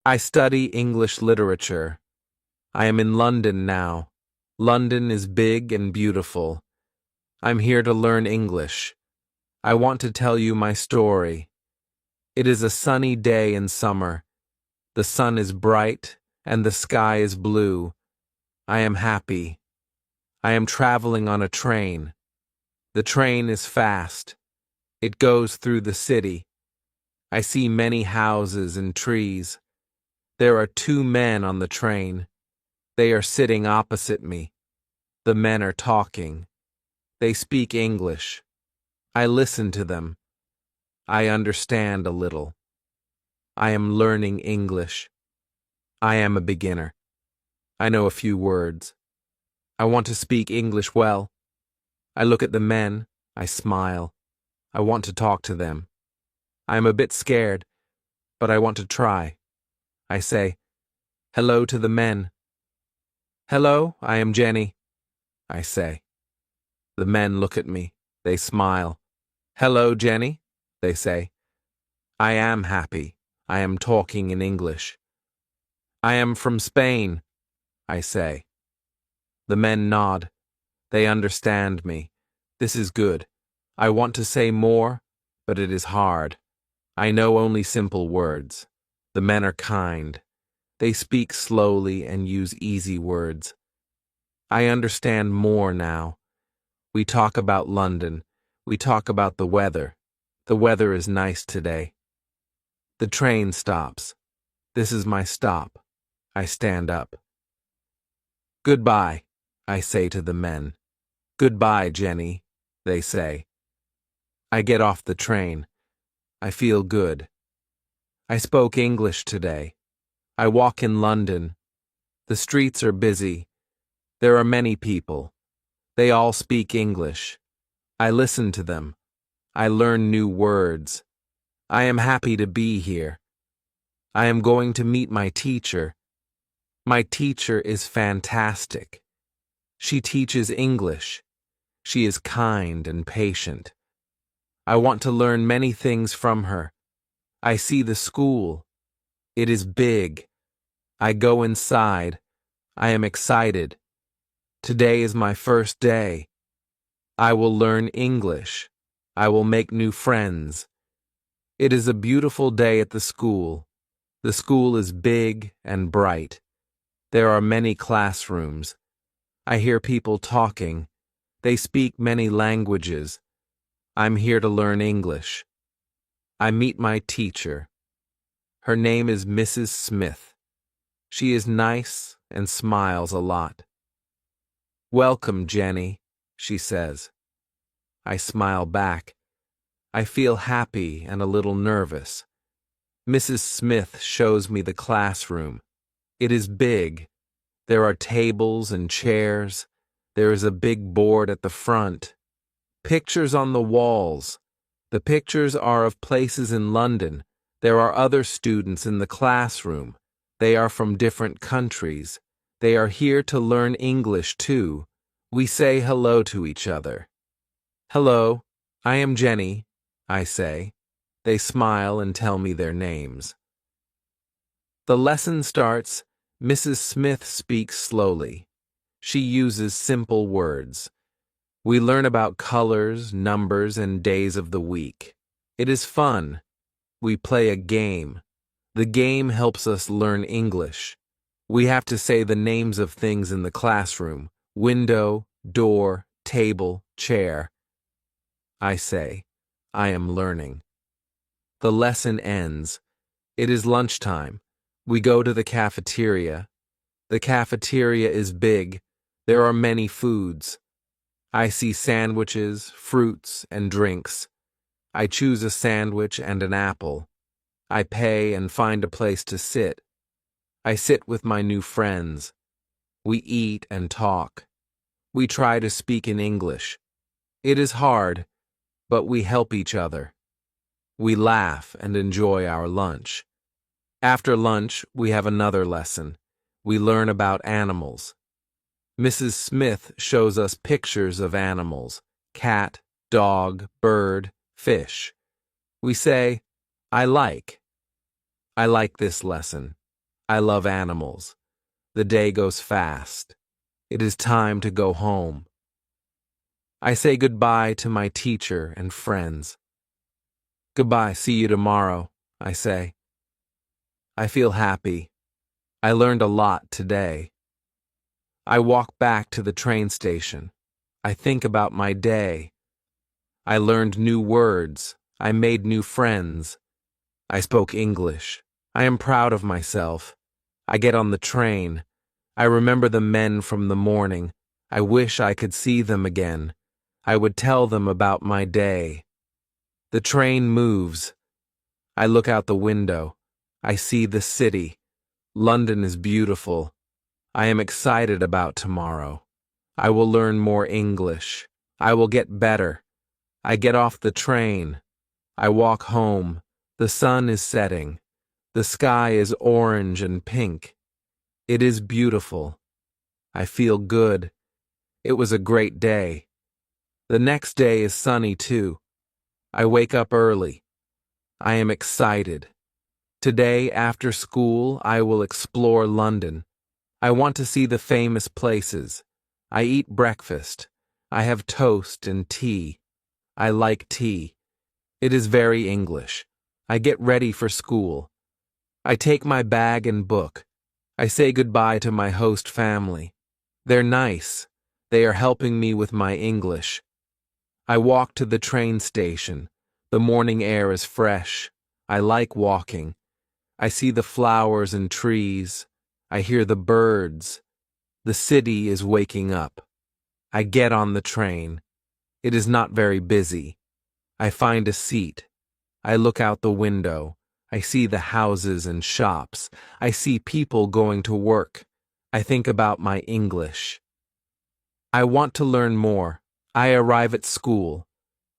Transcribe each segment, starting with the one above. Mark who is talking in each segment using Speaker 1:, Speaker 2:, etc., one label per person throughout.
Speaker 1: I study English literature. I am in London now. London is big and beautiful. I'm here to learn English. I want to tell you my story. It is a sunny day in summer. The sun is bright and the sky is blue. I am happy. I am traveling on a train. The train is fast. It goes through the city. I see many houses and trees. There are two men on the train. They are sitting opposite me. The men are talking. They speak English. I listen to them. I understand a little. I am learning English. I am a beginner. I know a few words. I want to speak English well. I look at the men. I smile. I want to talk to them. I am a bit scared, but I want to try. I say, "Hello" to the men. "Hello, I am Jenny," I say. The men look at me. They smile. "Hello, Jenny," they say. I am happy. I am talking in English. "I am from Spain," I say. The men nod. They understand me. This is good. I want to say more, but it is hard. I know only simple words. The men are kind. They speak slowly and use easy words. I understand more now. We talk about London. We talk about the weather. The weather is nice today. The train stops. This is my stop. I stand up. "Goodbye," I say to the men. "Goodbye, Jenny," they say. I get off the train. I feel good. I spoke English today. I walk in London. The streets are busy. There are many people. They all speak English. I listen to them. I learn new words. I am happy to be here. I am going to meet my teacher. My teacher is fantastic. She teaches English. She is kind and patient. I want to learn many things from her. I see the school. It is big. I go inside. I am excited. Today is my first day. I will learn English. I will make new friends. It is a beautiful day at the school. The school is big and bright. There are many classrooms. I hear people talking. They speak many languages. I'm here to learn English. I meet my teacher. Her name is Mrs. Smith. She is nice and smiles a lot. "Welcome, Jenny," she says. I smile back. I feel happy and a little nervous. Mrs. Smith shows me the classroom. It is big. There are tables and chairs. There is a big board at the front. Pictures on the walls. The pictures are of places in London. There are other students in the classroom. They are from different countries. They are here to learn English too. We say hello to each other. "Hello, I am Jenny," I say. They smile and tell me their names. The lesson starts. Mrs. Smith speaks slowly. She uses simple words. We learn about colors, numbers, and days of the week. It is fun. We play a game. The game helps us learn English. We have to say the names of things in the classroom: window, door, table, chair. I say, I am learning. The lesson ends. It is lunchtime. We go to the cafeteria. The cafeteria is big. There are many foods. I see sandwiches, fruits, and drinks. I choose a sandwich and an apple. I pay and find a place to sit. I sit with my new friends. We eat and talk. We try to speak in English. It is hard, but we help each other. We laugh and enjoy our lunch. After lunch, we have another lesson. We learn about animals. Mrs. Smith shows us pictures of animals: cat, dog, bird, fish. We say, I like this lesson. I love animals. The day goes fast. It is time to go home. I say goodbye to my teacher and friends. Goodbye, see you tomorrow, I say. I feel happy. I learned a lot today. I walk back to the train station. I think about my day. I learned new words. I made new friends. I spoke English. I am proud of myself. I get on the train. I remember the men from the morning. I wish I could see them again. I would tell them about my day. The train moves. I look out the window. I see the city. London is beautiful. I am excited about tomorrow. I will learn more English. I will get better. I get off the train. I walk home. The sun is setting. The sky is orange and pink. It is beautiful. I feel good. It was a great day. The next day is sunny too. I wake up early. I am excited. Today, after school, I will explore London. I want to see the famous places. I eat breakfast. I have toast and tea. I like tea. It is very English. I get ready for school. I take my bag and book. I say goodbye to my host family. They're nice. They are helping me with my English. I walk to the train station. The morning air is fresh. I like walking. I see the flowers and trees. I hear the birds. The city is waking up. I get on the train. It is not very busy. I find a seat. I look out the window. I see the houses and shops. I see people going to work. I think about my English. I want to learn more. I arrive at school.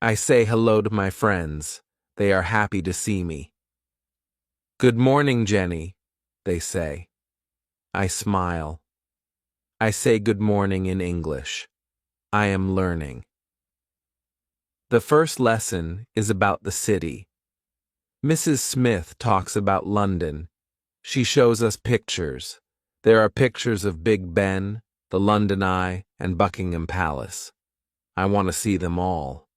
Speaker 1: I say hello to my friends. They are happy to see me. Good morning, Jenny, they say. I smile. I say good morning in English. I am learning. The first lesson is about the city. Mrs. Smith talks about London. She shows us pictures. There are pictures of Big Ben, the London Eye, and Buckingham Palace. I want to see them all.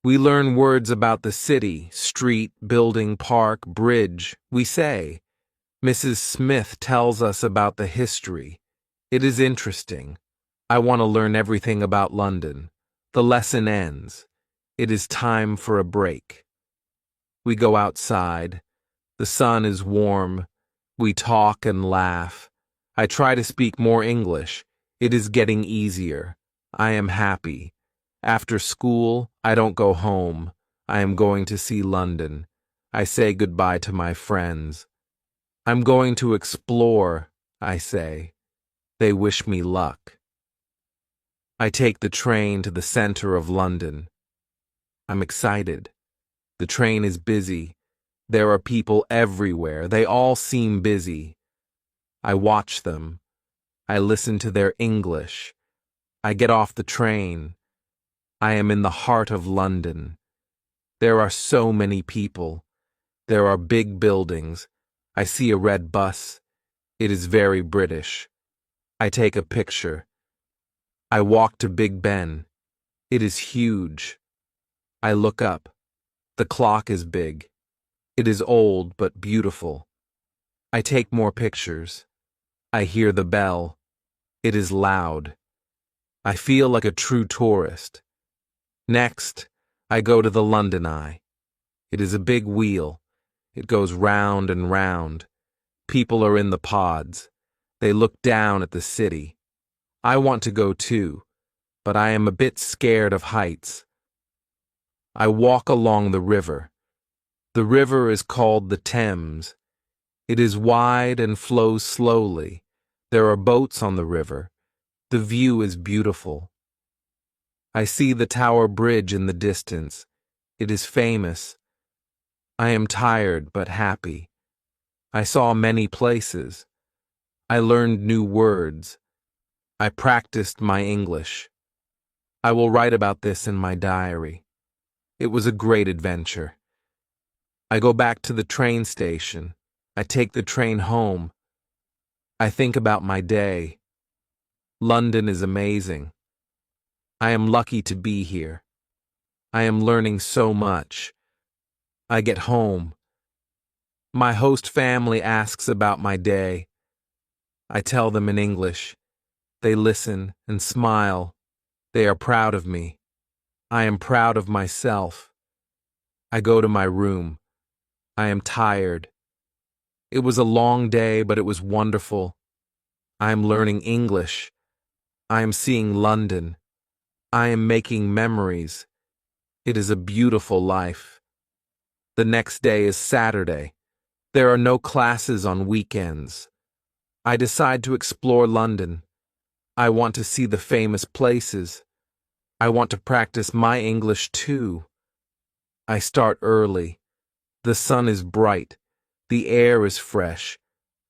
Speaker 1: We learn words about the city, street, building, park, bridge. We say. Mrs. Smith tells us about the history. It is interesting. I want to learn everything about London. The lesson ends. It is time for a break. We go outside. The sun is warm. We talk and laugh. I try to speak more English. It is getting easier. I am happy. After school, I don't go home. I am going to see London. I say goodbye to my friends. I'm going to explore, I say. They wish me luck. I take the train to the center of London. I'm excited. The train is busy. There are people everywhere. They all seem busy. I watch them. I listen to their English. I get off the train. I am in the heart of London. There are so many people. There are big buildings. I see a red bus. It is very British. I take a picture. I walk to Big Ben. It is huge. I look up. The clock is big. It is old but beautiful. I take more pictures. I hear the bell. It is loud. I feel like a true tourist. Next, I go to the London Eye. It is a big wheel. It goes round and round. People are in the pods. They look down at the city. I want to go too, but I am a bit scared of heights. I walk along the river. The river is called the Thames. It is wide and flows slowly. There are boats on the river. The view is beautiful. I see the Tower Bridge in the distance. It is famous. I am tired but happy. I saw many places. I learned new words. I practiced my English. I will write about this in my diary. It was a great adventure. I go back to the train station. I take the train home. I think about my day. London is amazing. I am lucky to be here. I am learning so much. I get home. My host family asks about my day. I tell them in English. They listen and smile. They are proud of me. I am proud of myself. I go to my room. I am tired. It was a long day, but it was wonderful. I am learning English. I am seeing London. I am making memories. It is a beautiful life. The next day is Saturday. There are no classes on weekends. I decide to explore London. I want to see the famous places. I want to practice my English too. I start early. The sun is bright. The air is fresh.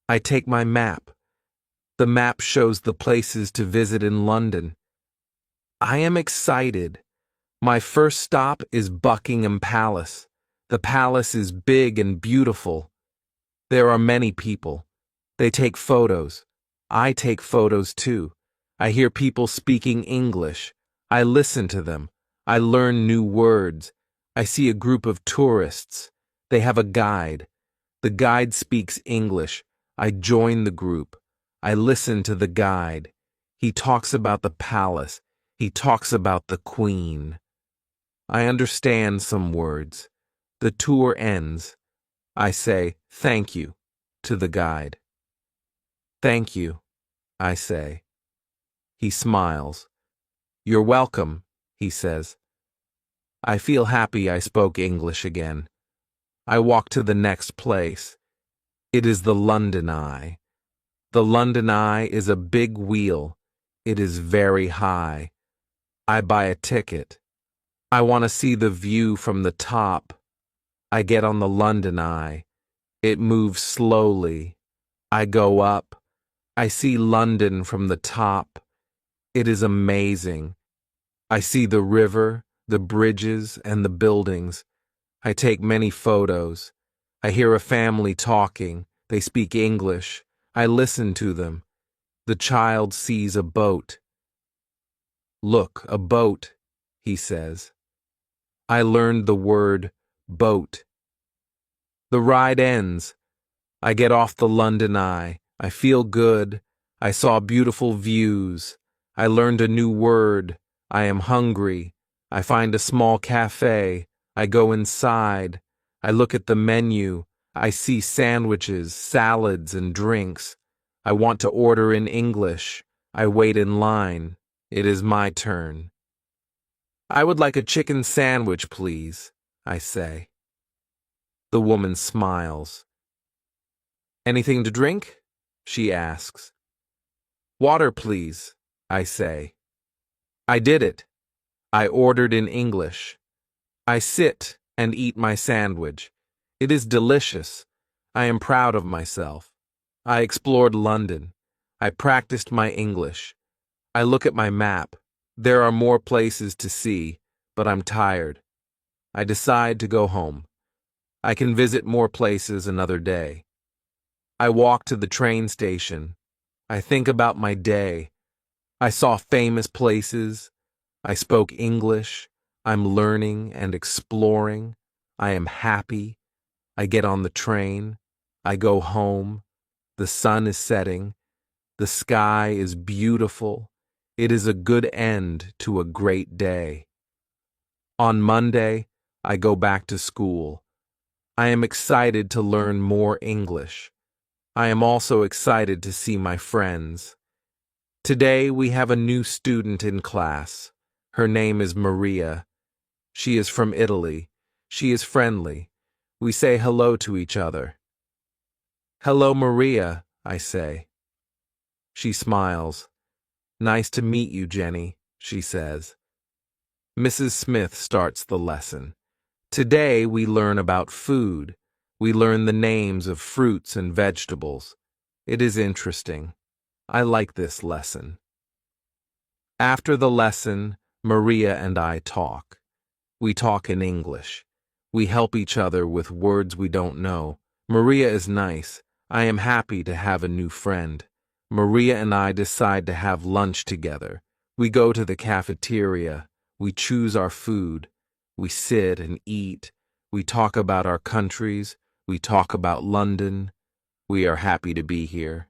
Speaker 1: I take my map. The map shows the places to visit in London. I am excited. My first stop is Buckingham Palace. The palace is big and beautiful. There are many people. They take photos. I take photos too. I hear people speaking English. I listen to them. I learn new words. I see a group of tourists. They have a guide. The guide speaks English. I join the group. I listen to the guide. He talks about the palace. He talks about the Queen. I understand some words. The tour ends. I say, "Thank you," to the guide. "Thank you," I say. He smiles. "You're welcome," he says. I feel happy I spoke English again. I walk to the next place. It is the London Eye. The London Eye is a big wheel. It is very high. I buy a ticket. I want to see the view from the top. I get on the London Eye. It moves slowly. I go up. I see London from the top. It is amazing. I see the river, the bridges, and the buildings. I take many photos. I hear a family talking. They speak English. I listen to them. The child sees a boat. "Look, a boat," he says. I learned the word boat. The ride ends. I get off the London Eye. I feel good. I saw beautiful views. I learned a new word. I am hungry. I find a small cafe. I go inside. I look at the menu. I see sandwiches, salads, and drinks. I want to order in English. I wait in line. It is my turn. "I would like a chicken sandwich, please," I say. The woman smiles. "Anything to drink?" she asks. "Water, please," I say. I did it. I ordered in English. I sit and eat my sandwich. It is delicious. I am proud of myself. I explored London. I practiced my English. I look at my map. There are more places to see, but I'm tired. I decide to go home. I can visit more places another day. I walk to the train station. I think about my day. I saw famous places. I spoke English. I'm learning and exploring. I am happy. I get on the train. I go home. The sun is setting. The sky is beautiful. It is a good end to a great day. On Monday, I go back to school. I am excited to learn more English. I am also excited to see my friends. Today we have a new student in class. Her name is Maria. She is from Italy. She is friendly. We say hello to each other. "Hello, Maria," I say. She smiles. "Nice to meet you, Jenny," she says. Mrs. Smith starts the lesson. Today we learn about food. We learn the names of fruits and vegetables. It is interesting. I like this lesson. After the lesson, Maria and I talk. We talk in English. We help each other with words we don't know, Maria is nice. I am happy to have a new friend. Maria and I decide to have lunch together. We go to the cafeteria. We choose our food. We sit and eat. We talk about our countries. We talk about London. We are happy to be here.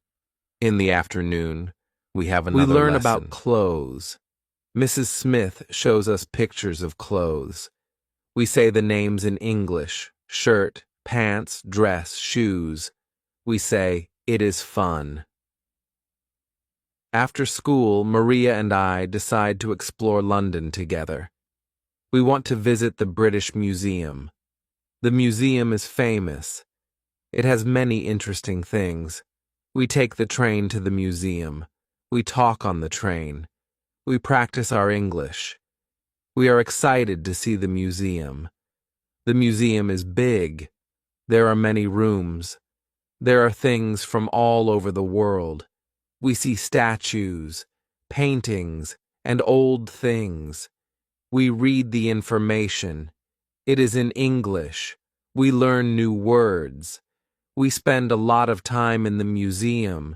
Speaker 1: In the afternoon, we have another lesson. We learn about clothes. Mrs. Smith shows us pictures of clothes. We say the names in English: shirt, pants, dress, shoes. We say, "It is fun." After school, Maria and I decide to explore London together. We want to visit the British Museum. The museum is famous. It has many interesting things. We take the train to the museum. We talk on the train. We practice our English. We are excited to see the museum. The museum is big. There are many rooms. There are things from all over the world. We see statues, paintings, and old things. We read the information. It is in English. We learn new words. We spend a lot of time in the museum.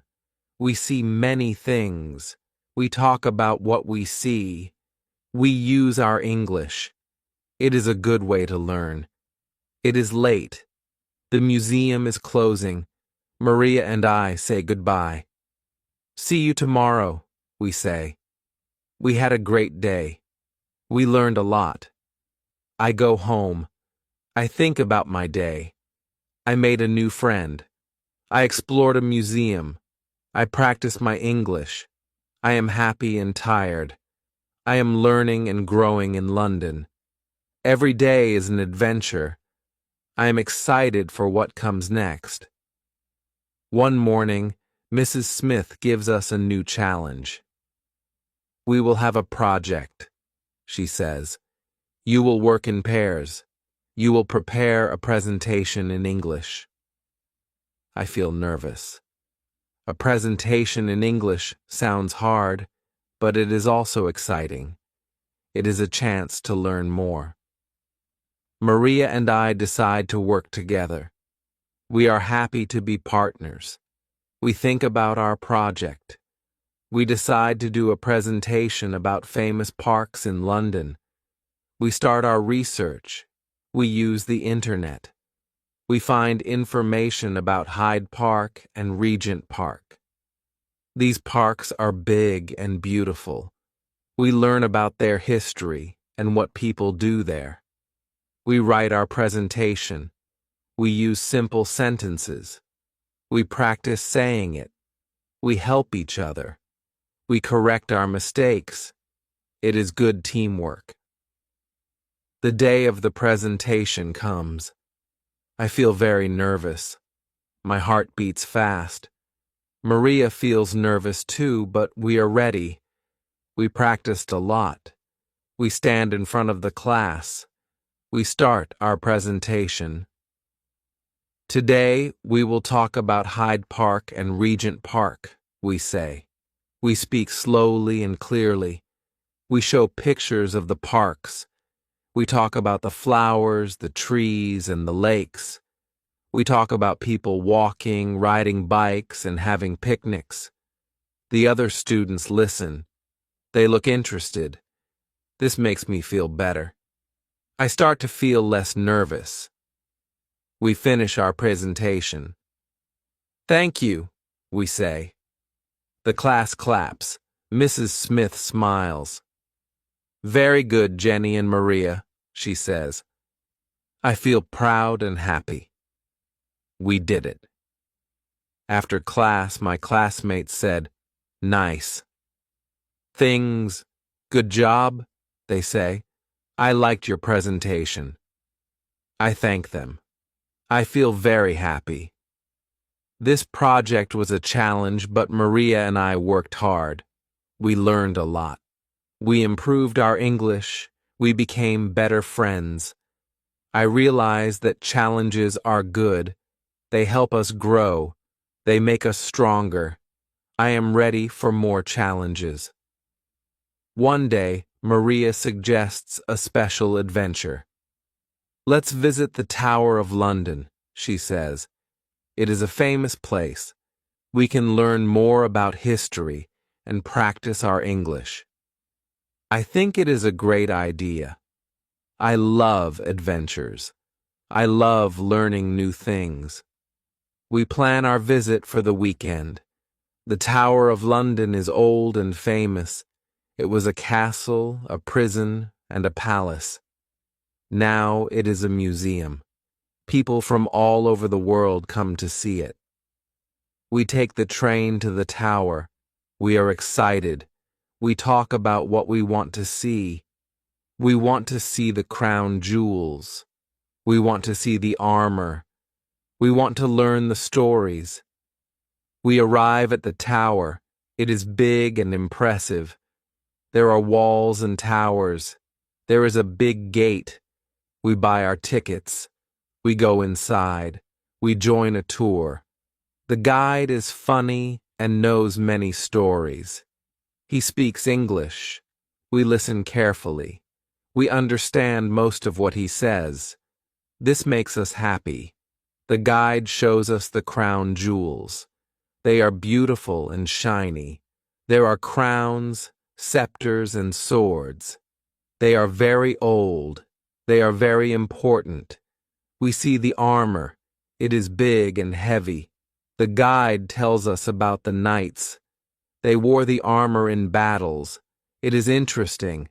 Speaker 1: We see many things. We talk about what we see. We use our English. It is a good way to learn. It is late. The museum is closing. Maria and I say goodbye. "See you tomorrow," we say. We had a great day. We learned a lot. I go home. I think about my day. I made a new friend. I explored a museum. I practiced my English. I am happy and tired. I am learning and growing in London. Every day is an adventure. I am excited for what comes next. One morning, Mrs. Smith gives us a new challenge. "We will have a project," she says. "You will work in pairs. You will prepare a presentation in English." I feel nervous. A presentation in English sounds hard, but it is also exciting. It is a chance to learn more. Maria and I decide to work together. We are happy to be partners. We think about our project. We decide to do a presentation about famous parks in London. We start our research. We use the internet. We find information about Hyde Park and Regent Park. These parks are big and beautiful. We learn about their history and what people do there. We write our presentation. We use simple sentences. We practice saying it. We help each other. We correct our mistakes. It is good teamwork. The day of the presentation comes. I feel very nervous. My heart beats fast. Maria feels nervous too, but we are ready. We practiced a lot. We stand in front of the class. We start our presentation. "Today we will talk about Hyde Park and Regent Park," we say. We speak slowly and clearly. We show pictures of the parks. We talk about the flowers, the trees, and the lakes. We talk about people walking, riding bikes, and having picnics. The other students listen. They look interested. This makes me feel better. I start to feel less nervous. We finish our presentation. "Thank you," we say. The class claps. Mrs. Smith smiles. "Very good, Jenny and Maria," she says. I feel proud and happy. We did it. After class, my classmates said, "Nice." Things, "Good job," they say. "I liked your presentation." I thank them. I feel very happy. This project was a challenge, but Maria and I worked hard. We learned a lot. We improved our English. We became better friends. I realized that challenges are good. They help us grow. They make us stronger. I am ready for more challenges. One day, Maria suggests a special adventure. "Let's visit the Tower of London," she says. It is a famous place. We can learn more about history and practice our English. I think it is a great idea. I love adventures. I love learning new things. We plan our visit for the weekend. The Tower of London is old and famous. It was a castle, a prison, and a palace. Now it is a museum. People from all over the world come to see it. We take the train to the tower. We are excited. We talk about what we want to see. We want to see the crown jewels. We want to see the armor. We want to learn the stories. We arrive at the tower. It is big and impressive. There are walls and towers. There is a big gate. We buy our tickets. We go inside. We join a tour. The guide is funny and knows many stories. He speaks English. We listen carefully. We understand most of what he says. This makes us happy. The guide shows us the crown jewels. They are beautiful and shiny. There are crowns, scepters, and swords. They are very old. They are very important. We see the armor. It is big and heavy. The guide tells us about the knights. They wore the armor in battles. It is interesting.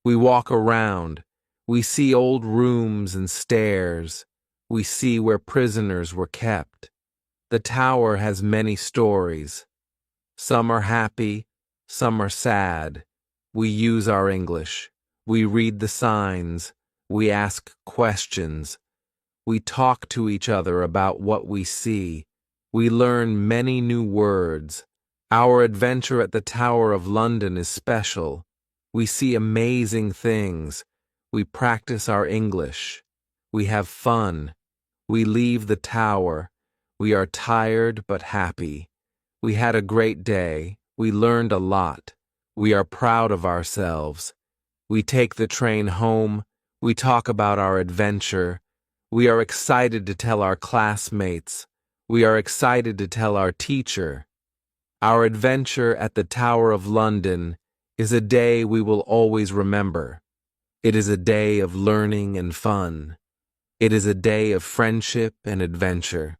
Speaker 1: We walk around. We see old rooms and stairs. We see where prisoners were kept. The tower has many stories. Some are happy, some are sad. We use our English. We read the signs. We ask questions. We talk to each other about what we see. We learn many new words. Our adventure at the Tower of London is special. We see amazing things. We practice our English. We have fun. We leave the tower. We are tired but happy. We had a great day. We learned a lot. We are proud of ourselves. We take the train home. We talk about our adventure. We are excited to tell our classmates. We are excited to tell our teacher. Our adventure at the Tower of London is a day we will always remember. It is a day of learning and fun. It is a day of friendship and adventure.